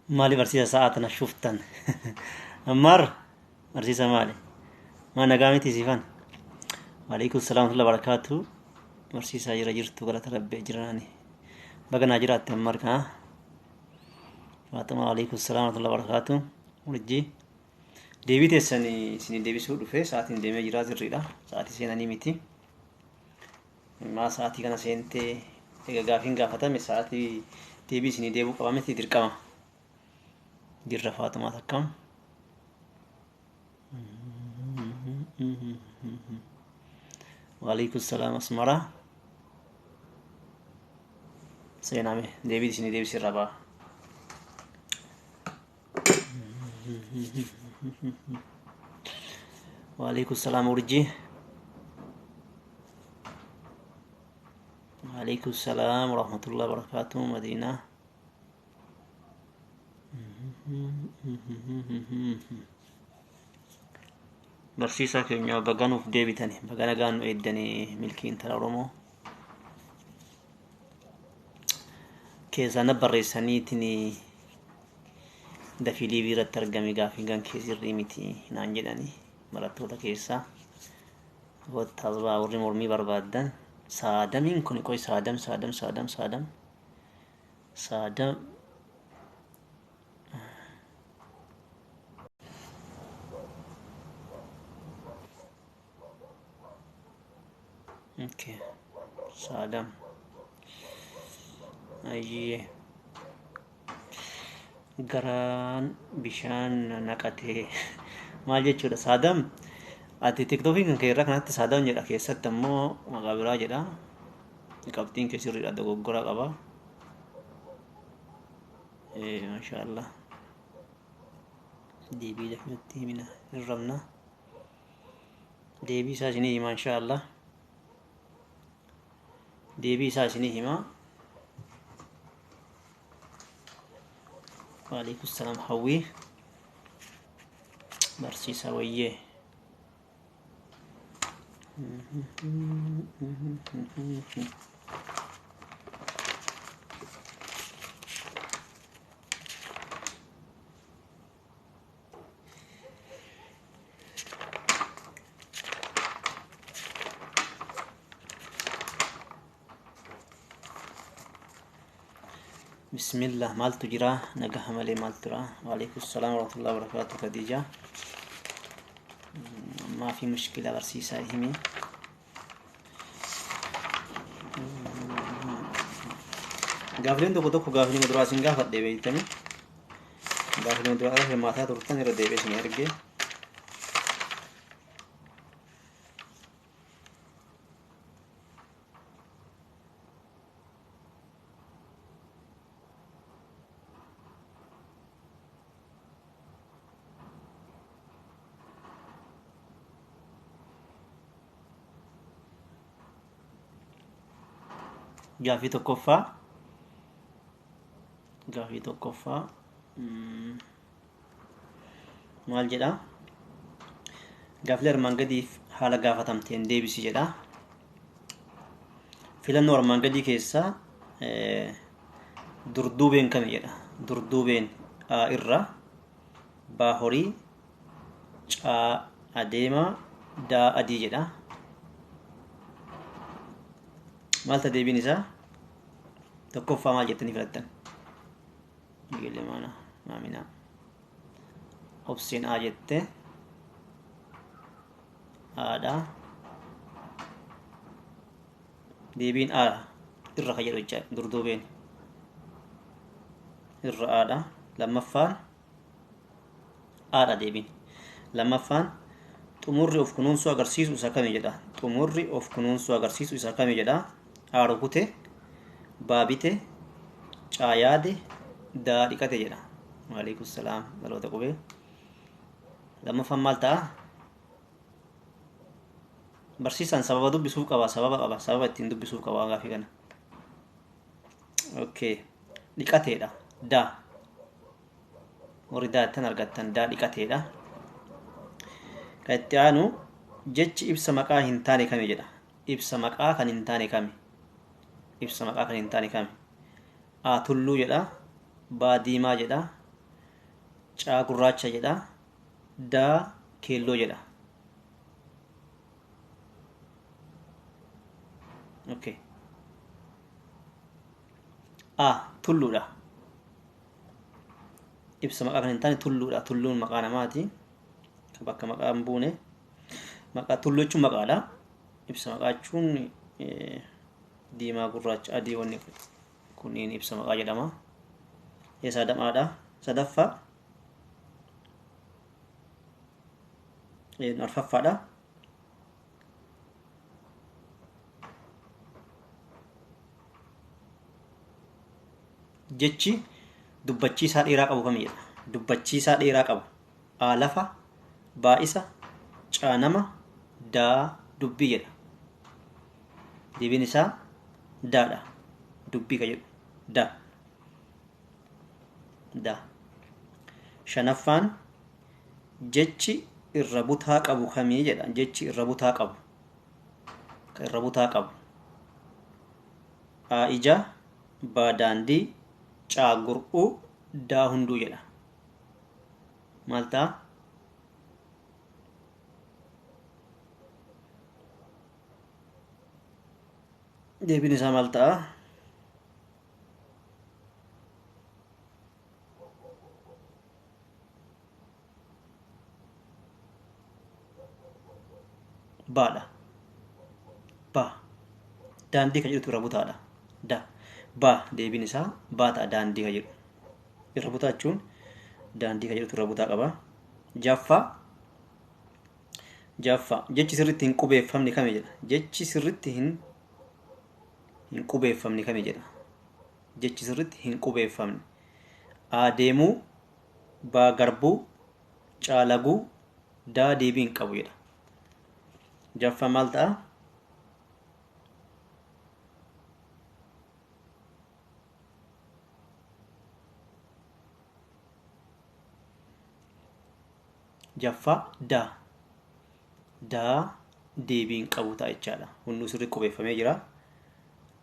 مالي برسيسة ساعتنا شفتن أمر برسيسة مالي ما نقامتي سيفان وعليكم السلام ورحمة الله وبركاته برسيسة جرجرتو قلت ربي جراني بقى ناجرات أمر ها فاطمة عليكم السلام ورحمة الله وبركاته ورجي ديبي تسني سني ديبي سود في ساعتين ديمي جراز الريدا ساعتي سيناني ميتي ما ساعتي كان سينتي إذا قافين قافتا من ساعتي ديبي سني ديبو قوامتي تركما دير فاطمة تكم وعليكم السلام أسمرة سينامي ديبي سني ديبي سيرابا وعليكم السلام ورجي وعليكم السلام ورحمة الله وبركاته مدينة برسيسا كينيا بغانو في ديبيتاني بغانا غانو ايداني ملكين ترارومو كيزا نبريساني تني دفي ليبيرا ترقمي غافي غان كيزي الريميتي نانجلاني مراتوتا كيسا وطالبا ورمي مرمي بربادان سادمين كوني كوي سادم سادم سادم سادم سادم اوكي سادم اييه غران بشان نقته maal jechuudha saadam ati tiktookii kan kee irraa kanatti saadam jedha keessatti ammoo maqaa biraa jedha qabxiin kee sirriidha dogoggora qaba maashaallah deebii lafatti himina irramna deebii isaa isinii hima inshaallah deebii isaa isinii hima waalaikum salaam hawwii برسيسا ويه بسم الله مال تجرا نجح مالي مال ترى وعليكم السلام ورحمة الله وبركاته خديجة ما في مشكلة برسيسة همي قافلين دوكو دوكو قافلين مدراسين قافت دي بيتني قافلين مدراسين ما تها ترتني ردي بيسني أرجع قافي توقفا قافي توقفا maal jedha gaaflee armaan gadiif haala gaafatamteen deebisi jedha filannoo armaan gadii keessaa durduubeen kami jedha durduubeen irra baa horii caa adeema daa adii jedha maalta deebiin isaa tokkoffaa maal jettanii filattan biqilee maana maaminaa option A jette aadha deebiin A irra ka jedhu jecha durduubeen irra lammaffaan aadha deebiin lammaffaan xumurri of kunuunsuu agarsiisu isa kami jedha. Xumurri of kunuunsuu agarsiisu isa kami jedha. A rukute, B bite, C yaade, D dhiqate jedha. Waalaikum salaam dhaloota qubee. Lammaffaan maal ta'a? Barsiisaan sababa dubbisuuf qaba, sababa ittiin dubbisuuf qaba gaafii kana. Okay, dhiqateedha. D warri daattan argattan D dhiqateedha. Kan itti aanu jechi ibsa maqaa hin taane kami jedha. Ibsa maqaa kan hin taane kami? Ibsa maqaa kan hin taane kami? A tulluu jedha, B diimaa jedha, C gurraacha jedha, D keelloo jedha. Okay. A tulluudha. Ibsa maqaa kan hin taane tulluudha. Tulluun maqaa namaati. Bakka maqaan buune. Maqaa tulluu jechuun maqaadha. Ibsa maqaa jechuun diimaa gurraacha adii wanni kunniin ibsa maqaa jedhama. Eessa dhamaadha? Sadaffaa. Arfaffaadha. Jechi dubbachiisaa dheeraa qabu kami jedha. Dubbachiisaa dheeraa qabu. A lafa, B isa, C nama, D dubbii jedha. Deebiin isaa D'a. Dubbii ka jedhu D. Shanaffaan jechi irra butaa qabu kamii jedha. Jechi irra butaa qabu. Ka irra butaa qabu. A ija, B daandii, C gur'uu, D hunduu jedha. Maal ta'a? Deebiin isaa maal ta'a? Ba'dha. Ba. Daandii kan jedhutu irra butaadha. Ba deebiin isaa ba ta'a daandii kan jedhu. Irra butaa jechuun daandii kan jedhutu irra butaa qaba. Jaffaa jechi sirriitti hin qubeeffamne kami jedha. Jechi sirriitti hin qubeeffamne kami jedha. Jechi sirriitti hin qubeeffamne. A deemuu, B garbuu, C laguu, D deebii hin qabu jedha. Jaffaa maal ta'a? Jaffaa D deebii hin qabu ta'a jechaadha. Hunduu sirriitti qubeeffamee jira.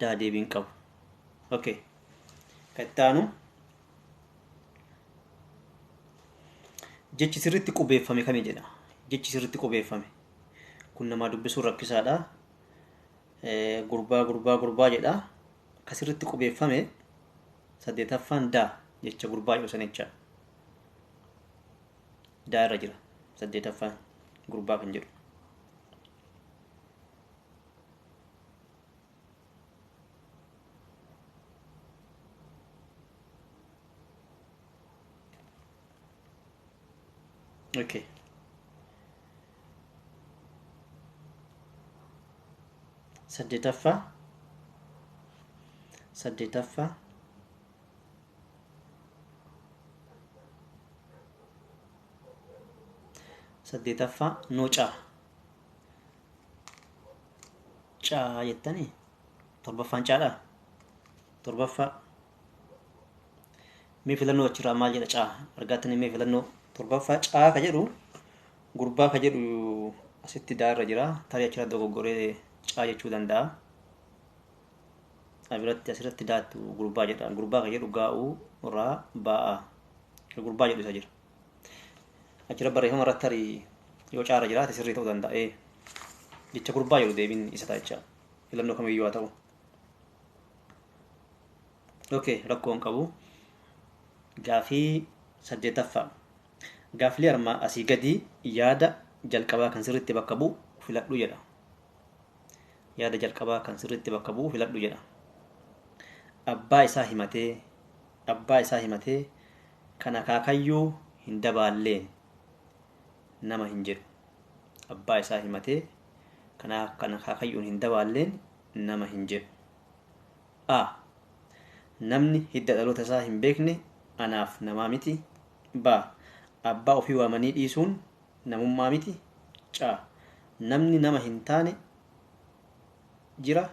D deebii hin qabu. Okay. Kan itti aanu jechi sirriitti qubeeffame kami jedha. Jechi sirriitti qubeeffame. Kun namaa dubbisuun rakkisaadha. Gurbaa jedha. Ka sirriitti qubeeffame saddeetaffaan D jecha gurbaa jedhu san jecha. D irra jira. Saddeetaffaan gurbaa kan jedhu. Okay. Saddeetaffaa noocaa. Caa jettanii torbaffaan caadha. Torbaffaa mee filannoo achirraa maal jedha caa argattanii mee filannoo torbaffaa caa ka jedhu gurbaa ka jedhu asitti daa irra jira. Tarii achirra dogoggoree caa jechuu danda'a. Asirratti daattu gurbaa jedha. Gurbaa ka jedhu gaa'uu irraa ba'aa. Gurbaa jedhu isa jira. Achirra barreeffama irratti tarii yoo caarra jiraate sirrii ta'uu danda'a. Jecha gurbaa jedhu deebiin isa ta'a jecha. Filannoo kamiyyuu haa ta'u. Okay, rakkoo hin qabu. Gaafii saddeetaffaa. Gaaffilee armaan asii gadii yaada jalqabaa kan sirriitti bakka bu'u filadhu jedha. Yaada jalqabaa kan sirriitti bakka bu'u filadhu jedha. Abbaa isaa himatee kan akaakayyuu hin dabaalleen nama hin jedhu. abbaa isaa himatee kana akaakayyuun hin dabaalleen nama hin jedhu. A namni hidda dhaloota isaa hin beekne anaaf namaa miti. B abbaa ofii waamanii dhiisuun namummaa miti. C namni nama hin taane jira.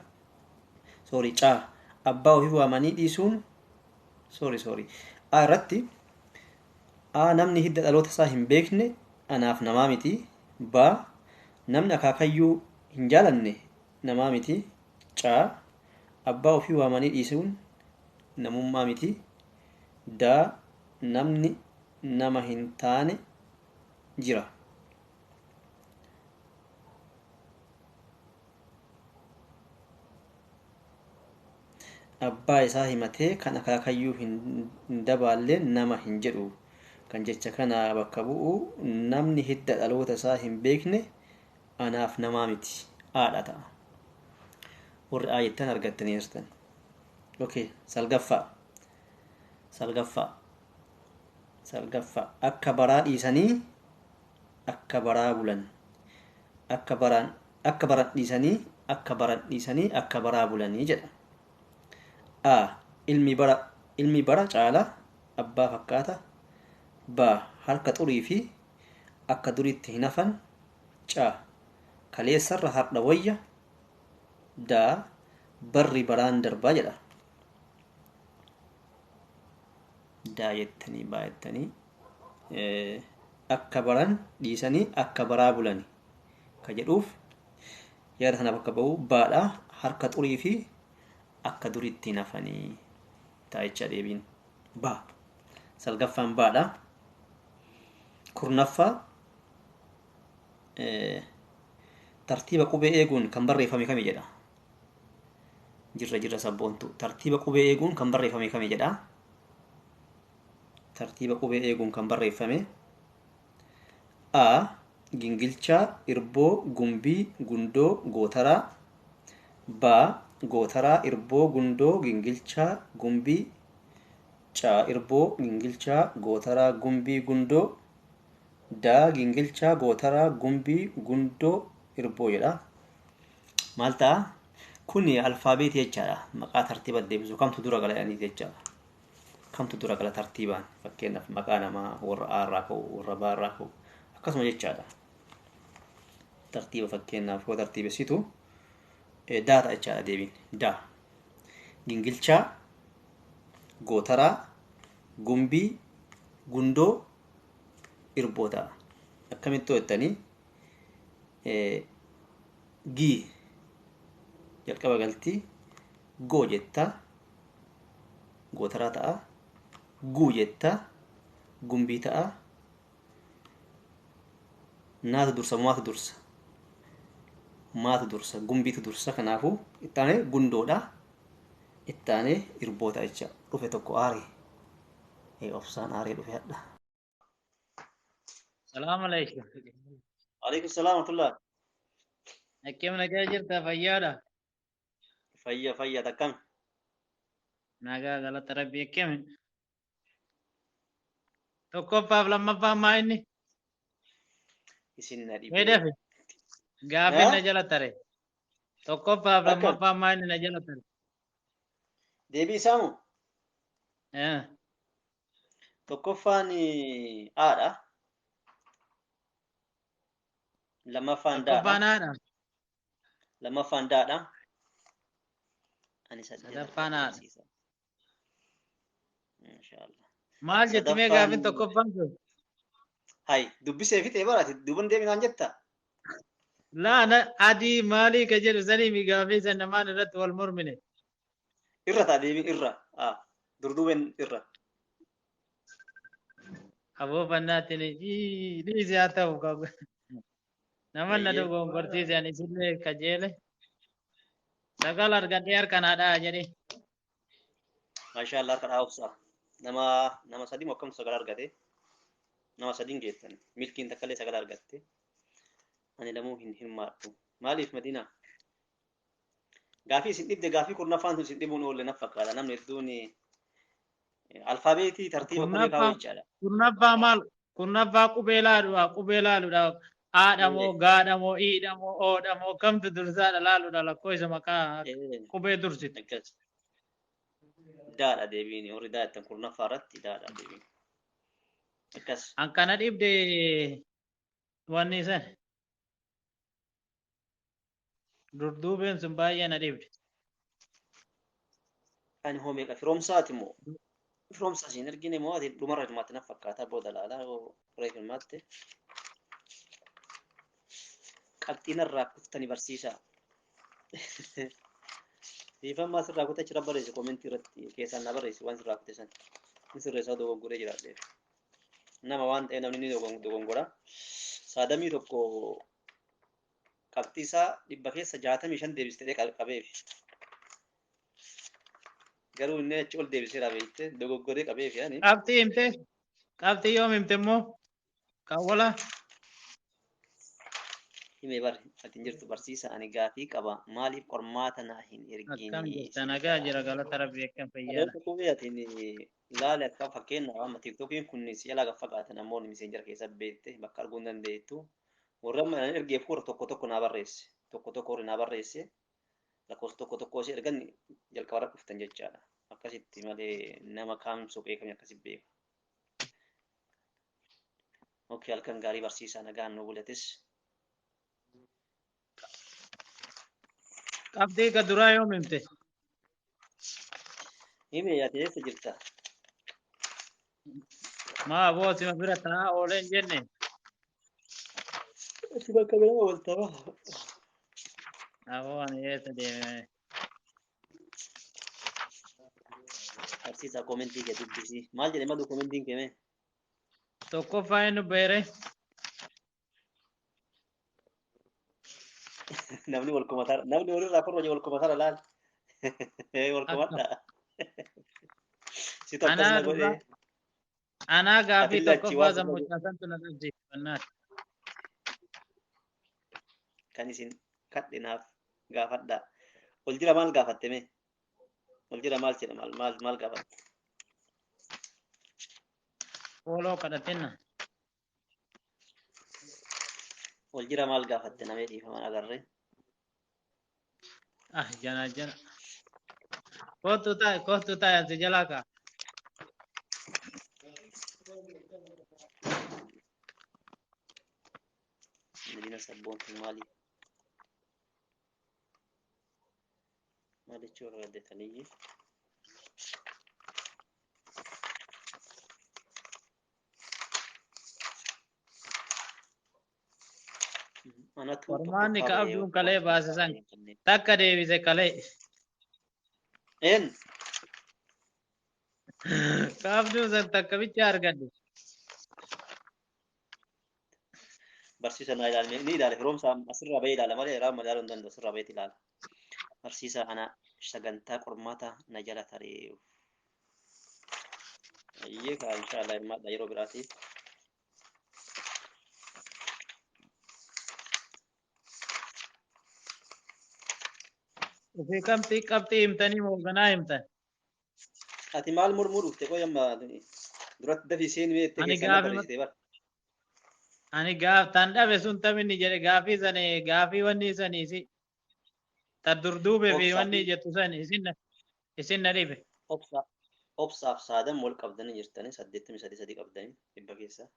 C abbaa ofii waamanii dhiisuun A irratti A namni hidda dhaloota isaa hin beekne anaaf namaa miti. B namni akaakayyuu hin jaalanne namaa miti. C abbaa ofii waamanii dhiisuun namummaa miti. D namni nama hin taane jira. Abbaa isaa himatee kan akaakayyuu hin dabaalle nama hin jedhu. Kan jecha kana bakka bu'u namni hidda dhaloota isaa hin beekne anaaf namaa miti. Haadha ta'a. Warri aayettan argattanii jirtan. Okay, salgaffaa akka baraa dhiisanii akka baraa bulan. Akka baran dhiisanii akka baraa bulanii jedha. A ilmi bara caala abbaa fakkaata. B harka xurii fi akka duriitti hin hafan. C kaleessarra hardha wayya. D barri baraan darbaa jedha. D jettanii baayettanii akka baran dhiisanii akka baraa bulani ka jedhuuf yaada sana bakka bu'u baadha. Harka xurii fi akka duriitti hin hafanii taa'ichaa deebiin ba. Salgaffaan baadha. Kurnaffaa tartiiba qubee eeguun kan barreeffame kami jedha. Jirra sabboontu tartiiba qubee eeguun kan barreeffame kami jedha. Tartiiba qubee eeguun kan barreeffame A gingilchaa irboo gumbii gundoo gootaraa. B gootaraa irboo gundoo gingilchaa gumbii. C irboo gingilchaa gootaraa gumbii gundoo. D gingilchaa gootaraa gumbii gundoo irboo jedha. Maal ta'a? Kun alfaabeetii jechaadha. Maqaa tartiiba deebisu kamtu dura gala jedhanii jechaadha. Kamtu dura gala tartiibaan fakkeenyaaf maqaa namaa warra A irraa ka'u warra B irraa ka'u akkasuma jechaadha. Tartiiba fakkeenyaaf yoo tartiibessitu daata jechaadha deebiin. Da gingilchaa gootaraa gumbii gundoo irboota akkamitti jettanii gii jalqaba galtii goo jetta gootaraa ta'a. Guu jetta gumbii ta'a. Naatu dursa maatu dursa gumbiitu dursa. Kanaafuu ittaanee gundoodha. Ittaanee irboota jecha dhufe tokko aarii obsaan aarii dhufe hadha. Salaamu alaikum. Alaikum salaam warahmatullah. Akkam nagaa jirta fayyaadha? Fayya takkam. Nagaa galata rabbi akkam. Tokkoffaaf lammaffaan maa inni? Isin na dhibee. Meedafi? Gaafin na jala tare. Tokkoffaaf lammaffaan maa inni na jala tare. Deebii isaamu? Tokkoffaan Aadha. Lammaffaan Daadha. Ani sadaffaan Haadha. Inshaallah. Maal jettimee gaafin tokkoffaan kun? Hay dubbisee fi ta'e baraati duban deeminaan jetta. Laana adii maalii ka jedhu sanii mi gaafii san namaan irratti wal mormine. Irra ta'a deebiin irra. Durduubeen irra. Aboo fannaatiin dhiisii haa ta'u qabu. Naman na dogoggorsiise ani isillee kajeele. Sagal argadhee harkanaadhaa jedhee. Maashaallah harkadhaa obsaa. Nama sadii akkamtu sagal argate. Nama sadiin geettan milkiin takkaillee sagal argatte. Ani lamuu hin hirmaadhu. Maaliif Madiinaa? Gaafii isin dhibde gaafii kurnaffaan isin dhibuun oolle naf fakkaata. Namni hedduun alfaabeetii tartiiba qubee kaa'uu jechaadha. Kurnaffaa maal? Kurnaffaa qubee laaluudha. Haadha moo gaadha moo hiidha moo oodha moo kamtu dursaadha laaluudha lakkoofsa maqaa qubee dursite. akkas daadha deebiin warri daa'ettan kurnaffaa irratti daadha deebiin akkas An kana dhibde wanni san durduubeen sun baay'ee na dhibde. ani hoomee qa firoomsaati moo firoomsa siin argine moo ati dhumarra hirmaatte na fakkaataa booda laalaa qoree hirmaatte qabxiinarraa kuftani barsiisaa dhiifammaa sirraa kute achirra barreessi koomentii irratti keessaan na barreessi waan sirraa kute san ni sirreessaa dogoggoree jiraadheef nama waan ta'e namni ni dogongora saadamii tokko qabxiisaa 165 deebistee qabeef garuu inni achi ol deebiseera beekte dogoggoree qabeef yaani Qabxii himte qabxii yoom himte immoo kaawwala himee bar ati jirtu barsiisa ani gaafii qaba maaliif qormaata naa hin akkam ergini jirta nagaa jira galata rabbii akkam fayyaadha. Adeemsa qubee atiin laale akka fakkeenyaaf amma tiiktookiin kun si jalaa gaffa qaata namoonni miseenjara keessa beekte bakka arguu hin dandeettu warra amma ergee fuura tokko tokko naa barreesse tokko tokko warri naa barreesse lakkoofsa tokko tokko si ergan jalqabarra dhuftan jechaadha akkasitti malee nama kaam soqee kamii akkasi beeku. Okey halkan gaarii barsiisaa nagaan nu bulatis. Qabxii ka duraa yoom himte? Himee ati eessa jirta? Maa boosima bira taa'aa ooleen jenne. Ati bakka biraa waltaba. Aboo ani eessa deeme? Barsiisaa koomentii kee dubbisi. Maal jedhee maduu koomentiin kee mee? Tokkoffaa inni beere. Namni wal komataa namni walirraa korra wal komataa laal. Wal komadhaa. Si tokkos na godhee. Anaa gaafii Ati lachi tokkoffaa waan sammuu santu na qabsiifannaa. kan isin kadhinaaf gaafadhaa. Ol jira maal gaafatte mee? Ol jira maal jedha maal gaafatte? Ooloo kadhatinna. Ol jira maal gaafatte namee dhiifaman agarree? Ah jana. Kootu taa'e ansi jalaa kaa. Medina sabboontu maali? Maalichi warra gaddeetanii? Ormaanni ka abduun kalee baasisan takka deebise kalee. En Ka abduun san takka bicha argadde. barsiisa naa ilaalme ni ilaale firoomsa asirraa bahee ilaala malee irraa madaaluu hin danda'u asirraa baheeti ilaala. Barsiisa ana sagantaa qormaata na jala taree. Ayyee kaa inshaallah hirmaadha yeroo biraatiif. Ofii qabxii himtanii moo ganaa himtan? Ati maal mormuu dhufte qoy amma duratti dafii seenuu jettee keessan na barreessite bara. Ani gaaf tan dhabe sun taminni jedhe gaafii sani gaafii wanni saniisi tan durduube fi wanni jettu sani isin na dhibe. Obsaaf saadam wal qabdanii jirtanii 83 qabdanii dhibba keessaa.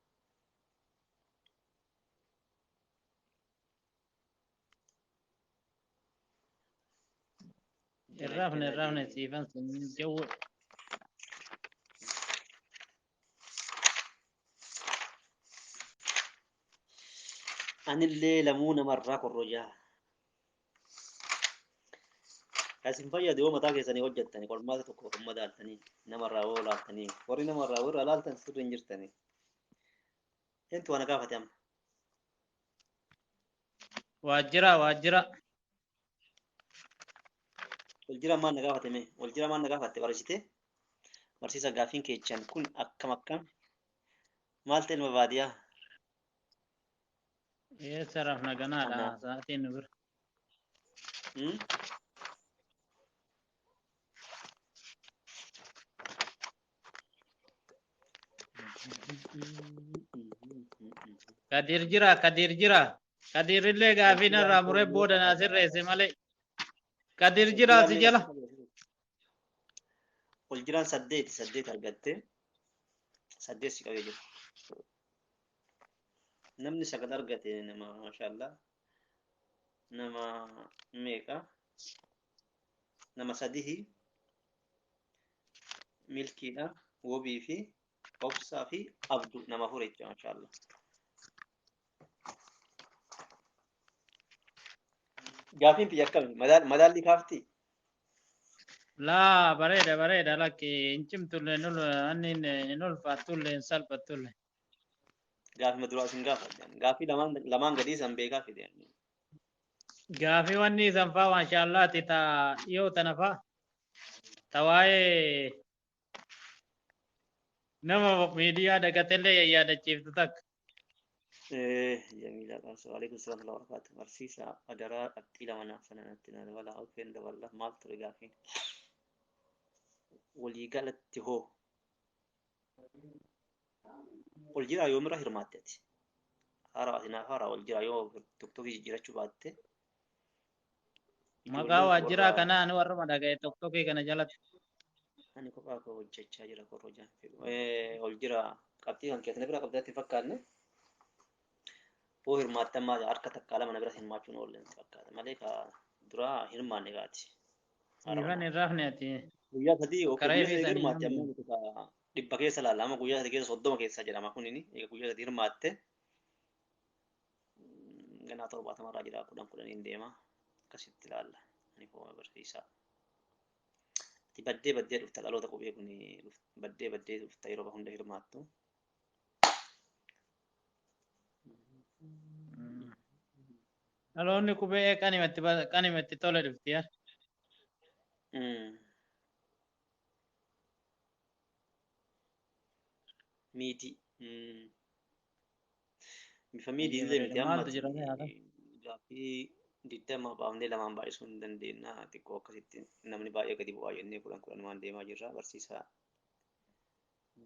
Irraafne siifan sun jawwu. Anillee lamuu namarraa korrojaa. Kasin fayyadu yoo mataa keessanii hojjettanii qormaata tokko kan madaaltanii namarraa oo laaltanii warri namarraa warra laaltan sirri hin jirtanii. Eentu waan gaafate amma? Waajjira. Wal jira maal na gaafate mee? Wal jira maal na gaafatte barsiisite? Barsiisa gaafiin keechan kun akkam maal ta'e ilma baadiyyaa? Eessa rafna ganaadha sa'aatiin nu bira. Kadir jira, Kadir jira. Kadir illee gaafii narraa muree booda naa sirreesse malee. Kadir jira si jala. ol jiraan saddeet argatte saddeet si qabee jira. Namni sagal argate nama maashaallah nama meeqa nama sadihi milkiidha wobii fi obsaa fi abdu nama afur jechuudha maashaallah. Gaafiin biyya akkami madaalli kaafti Laa bareeda lakki hin cimtulle hin ulfaattulle hin salphattulle. gaafii maduraa isin gaafadhan gaafii lamaan gadii san beekaa fide. Gaafii wanni isan faa maashaallaati ta dhiyoo tana faa ta waa'ee nama miidiyaa dhaqatellee yaadachiiftu takka. Jamiila qaabsoo alaikum salaam wa barakaatu barsiisa adaraa qabxii lama naaf sanatti na dabala ofiin dabala maal ture gaafiin walii galatti hoo ol jiraa yoomirra hirmaatteeti haaraa asinaaf haaraa ol jiraa yoo tokkokkii jijjiirachuu baatte Maqaa waajjiraa kanaa ani warra madaga'e tokkokkii kana jalatti. ani kophaa koo hojjechaa jira korrojaan ol jira qabxii kan keessatti bira qabdatti fakkaanne hoo hirmaattammaa harka takkaa lama na bira hirmaachuun oolle fakkaata malee ka duraa hirmaanne gaati. Ifan hin rafne ati. Guyyaa sadii Karaa guyyaa ifee sadii sanii hirmaatte namni. amma dhibba keessa laalla amma guyyaa sadii keessa 30 keessa jedhama kunini egaa guyyaa sadii hirmaatte ganaa 70 irraa jira 10 deema akkasitti ilaalla ani fooma barsiisaa. Ati baddee dhufta dhaloota qubee kun baddee dhufta yeroo hunda hirmaattu. Dhaloonni qubee qanimatti tole dhufti yaa. Miiti bifa miidii illee miti Maaltu jira yaa. gaaffii 20 baafnee lamaan baay'isuu hin dandeenya xiqqoo akkasitti namni baay'ee gadi bu'aa jennee kudhan waan deemaa jirra barsiisaa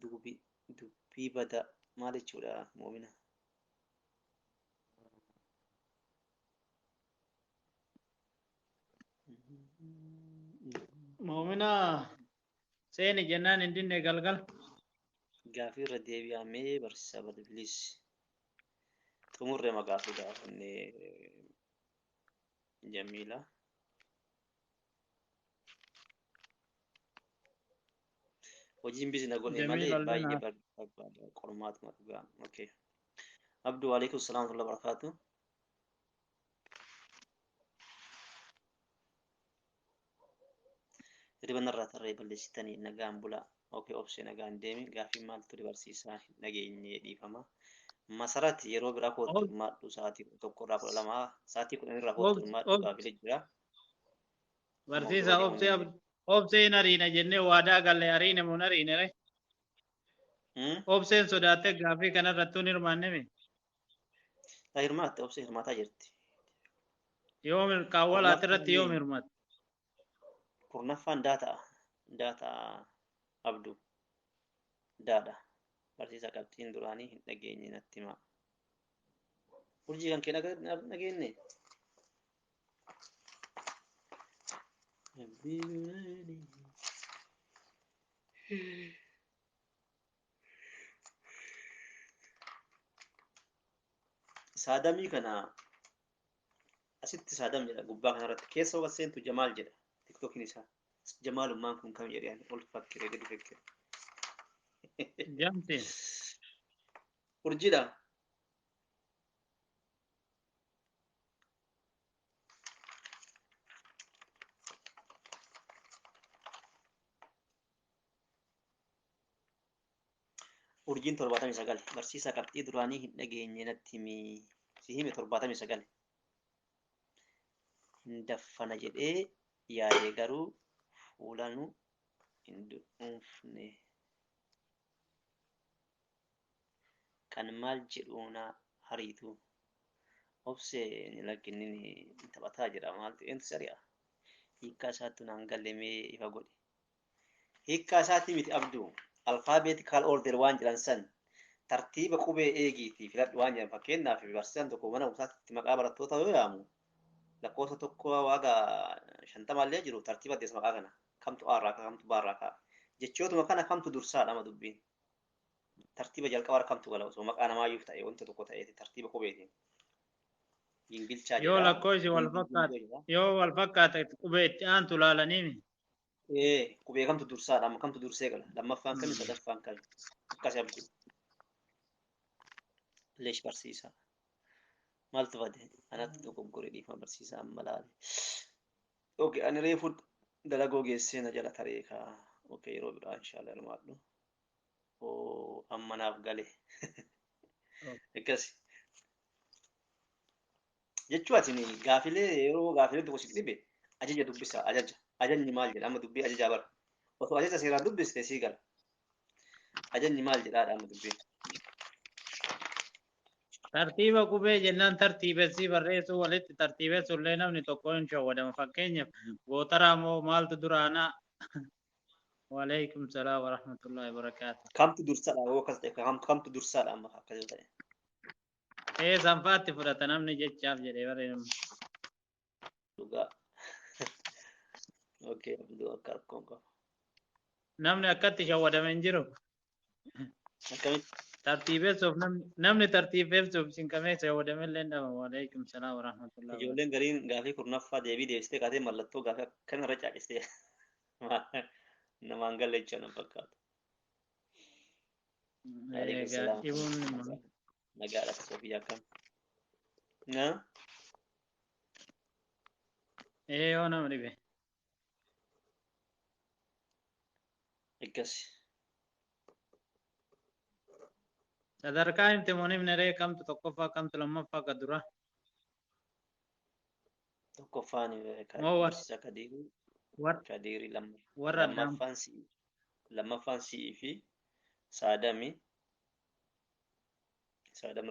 dubbii bada maal jechuudha moomina. Moomina seeni jennaan hin dinne galgal. Gaaffii irra deebi'amee barsiisaa Badbilis xumurree maqaa fi gaafannee Jamiila. Hojiin bisina godhe malee baay'ee barbaada qormaatuma dhugaa. Okay. Abduu alaikum salaam wa rahmatullahi wa barakatuh. Riban irraa tarree balleessitanii nagaan bulaa. Okay, obsee nagaan deemi gaaffii maal ture barsiisaa nageenyee dhiifama. Masarati yeroo biraa kootu hirmaadhu sa'aatii 1:12 sa'aatii 10 irraa kootu hirmaadhu gaaffilee jira. Barsiisa obseen ariina jennee waadaa galle ariine mun ariine re. Obseen sodaatte gaaffii kanarratti tun hirmaanne mi. Hirmaatte obsee hirmaataa jirti. Yoom kaawwalaati irratti yoom hirmaatte. Kurnaffaan daataa abduu daadha barsiisaa qabxiin duraanii hin dhageenye natti himaa. Urjii kan kee dhageenye. Saadamii kana asitti saadam jedha gubbaa kanarratti keessa waan seentu Jamaal jedha tiktokiin isaa. Jamaalummaan kun kam jedhee ol fakkiree gadi fakkire. Jamti. Urjiidha. Urjiin 79 barsiisaa qabxii duraanii hin dhageenye natti si hime 79 hin daffana jedhee yaadee garuu fuulanu hin dhuunfne kan maal jedhuuna hariitu obsee ni lakkinni taphataa jira maaltu eentu sari'a hiikkaa isaatti naan gallemee ifa godhe hiikkaa isaatti miti abduu alfaabeetikal order waan jedhan san tartiiba qubee eegiitii filadhu waan jedhan fakkeenyaaf barsiisaan tokko mana barumsaatti maqaa barattoota yoo yaamu lakkoofsa tokko waaqa 50 illee jiru tartiiba addeessa maqaa kana kamtu aarraa kamtu baarraa ka'a jechootuma kana kamtu dursaadha ma dubbiin tartiiba jalqaba kamtu gala osoo maqaa namaayyuu ta'e wanta tokko ta'eeti tartiiba qubeetiin gingilchaa yoo jedhaa lakkoofsi wal fakkaate yoo wal fakkaate qubee itti aantu laalanii qubee kamtu dursaadha amma kamtu dursee gala lammaffaan kami sadaffaan kami akkas abdu leesh barsiisaa maaltu fade anatti dogoggore dhiifama barsiisaa amma laale okay ani reefu dalagoo geessee na jala taree kaa okay yeroo biraa inshaallah hirmaadhu amma naaf gale akkas jechuu ati gaafilee yeroo gaafilee tokko si dhibe ajaja dubbisa ajajni maal jedha amma dubbii ajajaa bara osoo ajaja seeraa dubbiste sii gala ajajni maal jedhaadha amma dubbii tartiiba qubee jennaan tartiibessii barreessuu walitti tartiibessuullee namni tokko hin shawwadama fakkeenyaaf gootaraa moo maaltu duraanaa waalaikum salaam wa rahmatullahi wa barakaatu kamtu dursaadha yoo akkas ta'e kamtu dursaadha amma akkas ta'e sanfaatti fudhata namni jechaaf jedhee bareedamu dhugaa okay abduu akka rakkoon qaba namni akkatti shawwadame hin jiru akkamitti tartiibessuuf namni tartiibessuuf sinqamee shawwadame illee dhaba waalaikum salaam wa rahmatullahi ijoolleen gariin gaafii kurnaffaa deebii deebistee kaatee mallattoo gaafii akkana irra caacistee namaan galle jecha nan fakkaatu nagaadha Soofii akkam yoo nama dhibe akkas sadarkaa himtimuun himne ree kamtu tokkoffaa kamtu lammaffaa ka dura tokkoffaan barsiisa kadiirii lammaffaan si'ii fi saadami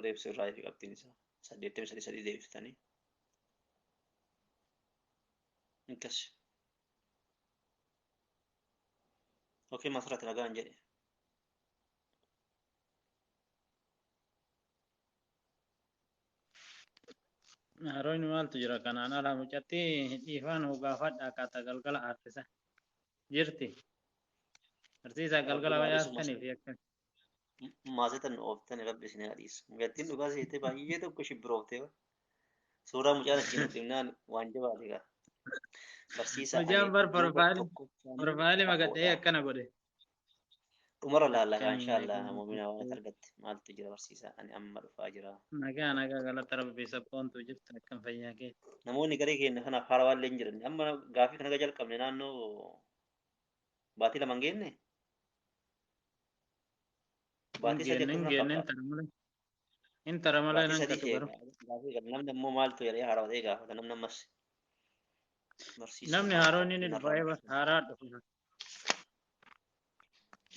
reebsa irraa fi qabxiin isaa 83 deebistanii akkas okay masarratti nagaan jedhe haroonni maaltu jira kanaan ala mucatti dhiifaan gaafadha akkaataa galgala aartisa jirti barsiisaa galgala wayaastaniif yakkan maasetan ooftani rabbi isin hadhiisa mucattiin dhugaa seete baay'ee tokko shibbirooftee suuraa mucaan achiin dhimnaan waan jabaate gaa barsiisaa hojaan bar profaayilii magadhee akkana godhe umara laallaa inshaallah muumina waan argatte maaltu jira barsiisaa ani amma dhufaa jira nagaa galata rabbii sabboontu jirtu akkam fayyaa kee namoonni garee keenya kanaaf haara waan leen jiran amma gaafii kana jalqabne naannoo baatii lama geenne baatii sadii intara malee nan katu garu namni ammoo maaltu jedhee haarawatee gaafata namni ammas namni haaroonni ni dhufaa haaraa dhufu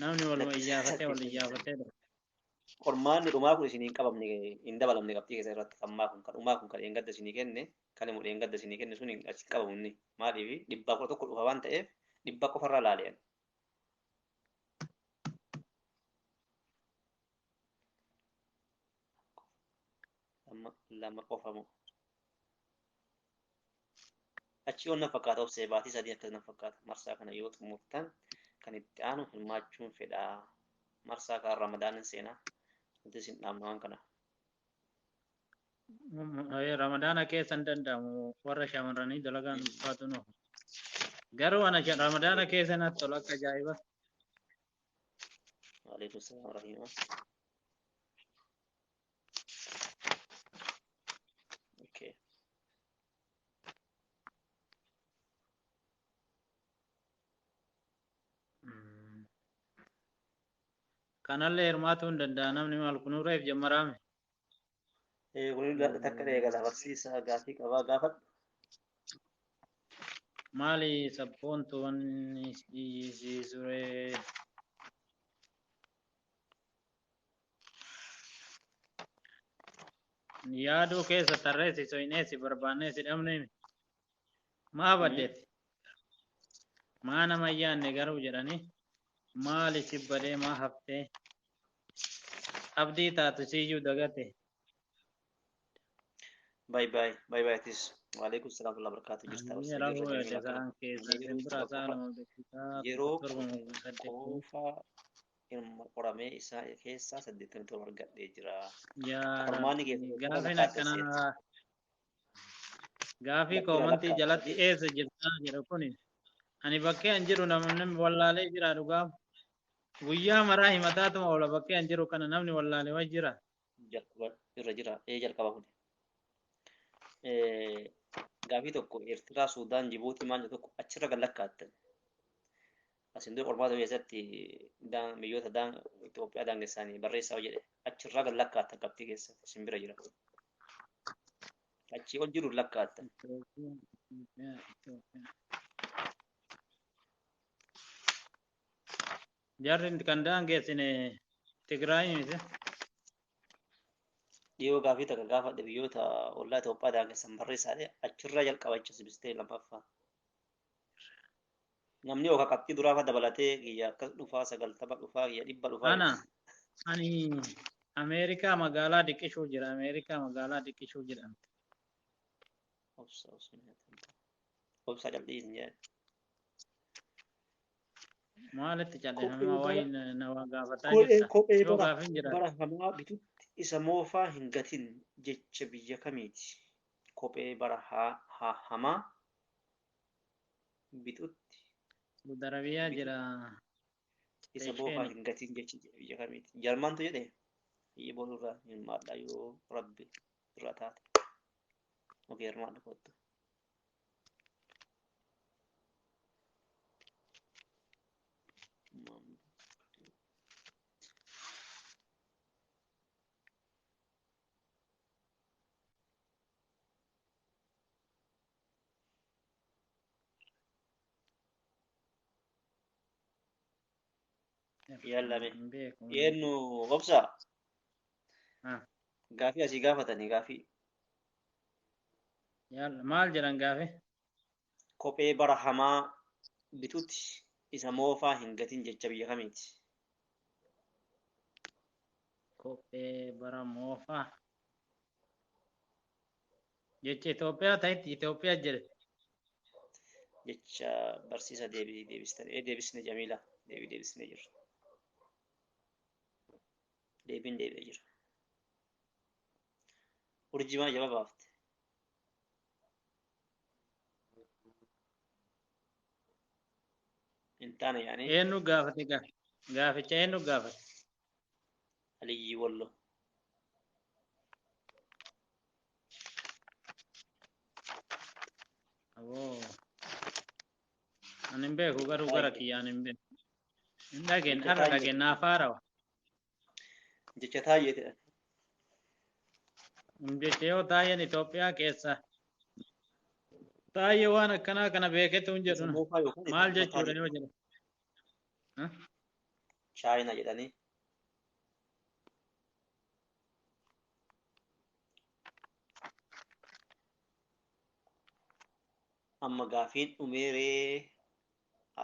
namni waluma iyyafatee wal iyyafatee dhufu qormaanni dhumaa kun isinii qabamne hin dabalamne qabxii keessa irratti kammaa kun kan dhumaa kun kan dheengadda isinii kenne kan immoo dheengadda isinii kenne sun achi qabamne maaliif dhibbaa 11 dhufa waan ta'eef dhibbaa qofarraa laali'an lama qofamu achi onna fakkaata obsee baatii sadii akkas na fakkaata marsaa kana yoo xumurtan kan itti aanu hirmaachuun fedhaa marsaa kaan ramadaanin seenaa nuti isin dhaabna waan kana ramadaana keessa hin danda'amu warra shamarranii dalagaan ulfaatu nuuf garuu ana ramadaana keessa natti tola akka ajaa'iba waalaikum salaam rahiima kanallee hirmaatuu hin danda'a namni maal kunuureef jammaraame kun takka eegala barsiisaa gaafii qabaa gaafadhu maali sabboontu wanni sisuree yaaduu keessa tarreessi soyineessi barbaanneessi dhabne maa baddeetti maa nama yaanne garuu jedhanii maali sibbadee maa haftee abdii taatu siyyuu dagate. باي باي باي باي تيس وعليكم السلام ورحمة الله وبركاته جرتا Ani والسجل rahu رجمي ede لك sa'an keessa يرو simbira sa'a قوفا nama beeksisaa kudha يرو torba murgu saddeettama. قوفا إن قرامي إسا كيسا سدتن تو مرقد ديجرا Yaa أرماني كيف Rabbi ترى gaafin لكاد سيت akkanaa gaafii لكيرا koomantii لكاد jalatti eessa jirtaa jedha kuni. Ani bakkee an jiru namni wallaalee jira dhugaaf. Guyyaa maraa himataatuma oola bakkee an jiru kana namni wallaalee wa jira. جركوا الرجرا إيه جركوا هون gaafii tokko Eertiraa, Suudaan, Jibuutii maal tokko achirra kan lakkaa'attan. Asin dur qormaata keessatti biyyoota Itoophiyaa daangessaanii barreessaa jedhe achirraa kan lakkaa'attan qabxii keessatti isin bira jira. Achii ol jiru lakkaa'attan. Jarri kan daangeessine Tigraayii miti. Dhiyoo gaafii takka gaafadhe biyyoota ollaa Itoophiyaa daangessan barreessaadhe achirraa jalqabachis bistee lammaffaa. Namni yookaan qabxii duraa fa dabalatee kiyya akkas dhufaa 90 dhufaa kiyya 100 dhufaa Ana ani Ameerikaa magaalaa Diqishuu jira. Ameerikaa magaalaa Diqishuu jedhamti. obsa jal'ii hin jedhe. Maalitti calleeffama waa'ee nama gaafataa Kophee jirta? kophee Yoo gaafin jira. bara hamaa bitutti isa moofaa hin gatin jecha biyya kamiiti? Kophee bara hamaa bitutti Darabiyaa jira. isa moofaa hin gatin jecha biyya kamiiti? Jarmaantu jedhe biyya boonurraa hin maadhaa yoo rabbi irraa taate. Okey, hermano, foto. Yalla me. Yennu obsa. Gaafii asii gaafatanii gaafii. Yalla maal jedhan gaafii? Kophee bara hamaa bitutti isa moofaa hin gatin jecha biyya kamiiti? Kophee bara moofaa. Jecha Itoophiyaa ta'etti Itoophiyaa jedhe. Jecha barsiisa deebistan. Deebisne Jamiila. Deebisne jirra. Deebiin deebi'ee jira. Urjimaa jaba baafte. Intaana yaani. Eenyu gaafate gaaficha eenyu gaafate? Aliyyi Wallo. Aboo. Ani hin beeku garuu gara kiyyaan hin beeku. Hin dhageen har'a dhageen naaf haarawa. Jecha taayyeetidha. Jecha yoo taayeen Itoophiyaa keessa taayee waan akkanaa kana beeketu hin jedhu maal jechuudha yoo jedhu. Chaayina jedhanii. Amma gaafiin dhumeeree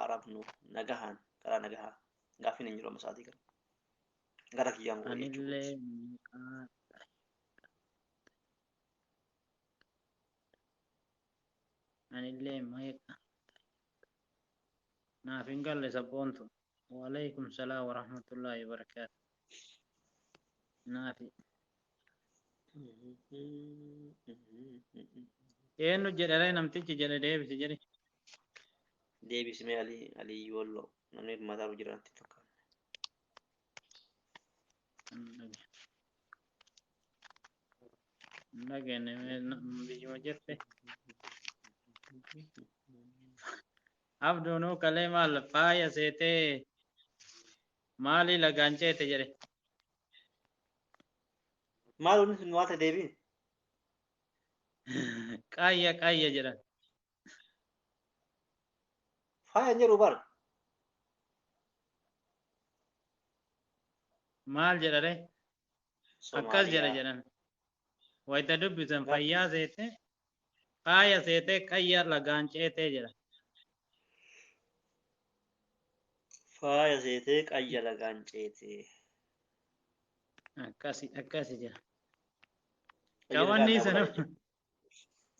arabnu nagahaan karaa nagahaa gaafiin hin jiru amma sa'aatii kana. Gara kiyyaan godhe jechuudha. Anillee meeqa naaf hin galle sabboontu. Waalaikum salaam wa rahmatullahi wa barakaatu. Naafi. Eenyu jedhare namtichi jedhe deebisi jedhi. Deebisime Aliyyi Wallo namni hirmaataa jirantti tokko. Dhageenye biyyuma jirte. Abduunuu kalee maal faaya seetee maalii lagaancheete jedhe. Maal wanni sun maal ta'e deebiin? Qayya jedhan. Faaya hin jedhu bara. Maal jedhare? Akkas jedhan. Wayita dubbisan fayyaa seete faaya seete qayya lagaancheete jedhan. Faaya seetee qayya lagaancheete. akkasi jira. Fayyada Kawanni gaadhaa godha sana jechuudha.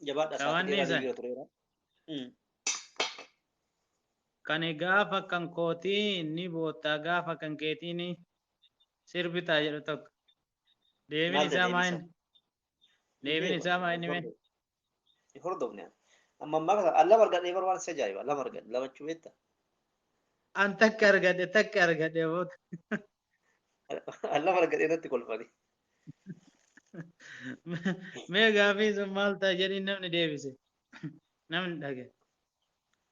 Jabaadha sa'aatii kawanni dheeraa sana deebiira tureera. kan gaafa kan kootii ni boottaa gaafa kan keetii ni sirbitaa jedhu tokko. Deebiin Maal isaa deebii maal? isaa? Hin Deebiin beeku isaa ani maal hin inni mee? hordofne. Hin hordofne ani. Amma ammaa kana lama argadhee barbaan isa ajaa'iba. Lama argadhe lamachuu beektaa? An takka argadhe boota. Lama argadhee natti kolfani. Mee gaafii sun maal ta'a jedhiin namni deebise. Namni dhage.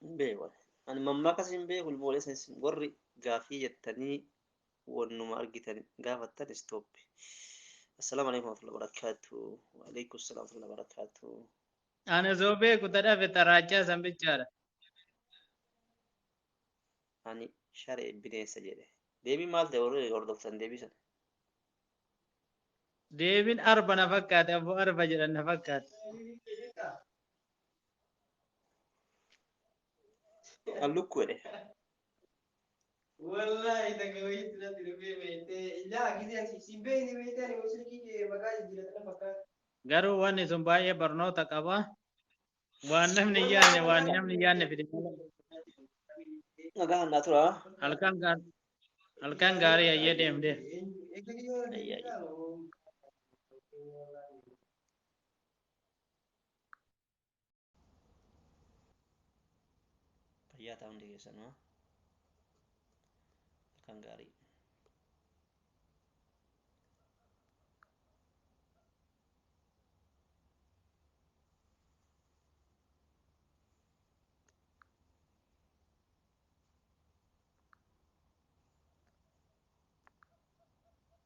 Hin beeku ani. Ani mammaa akkasii hin beeku ilmoolee sanis warri gaafii jettanii wannuma argitan gaafattan istooppi. Assalaamu alaikum warahmatullahi wabarakatuh. Wa alaikum salaam warahmatullahi wabarakatuh. Ani osoo beeku tadhafe taraachaa san bichaadha. Ani sharee bineensa jedhe. Deebii maal ta'e warri hordoftan deebii sana? Deebiin arba na fakkaate abboo arba jedhan na fakkaate. An lukkuu jedhe. Wallahi takka wayitti natti dhufee beektee illaa gisee si beekni beektee ani silkii kee maqaa jijjiiratana fakkaata. Garuu wanni sun baay'ee barnoota qaba. Waan namni hin yaadne waan namni hin yaadne fide. Nagaa hannaa tura. Halkan gaarii ayyee deemdee. Ayyaa. Fayyaa ta'uu hundi keessanuu halkan gaarii.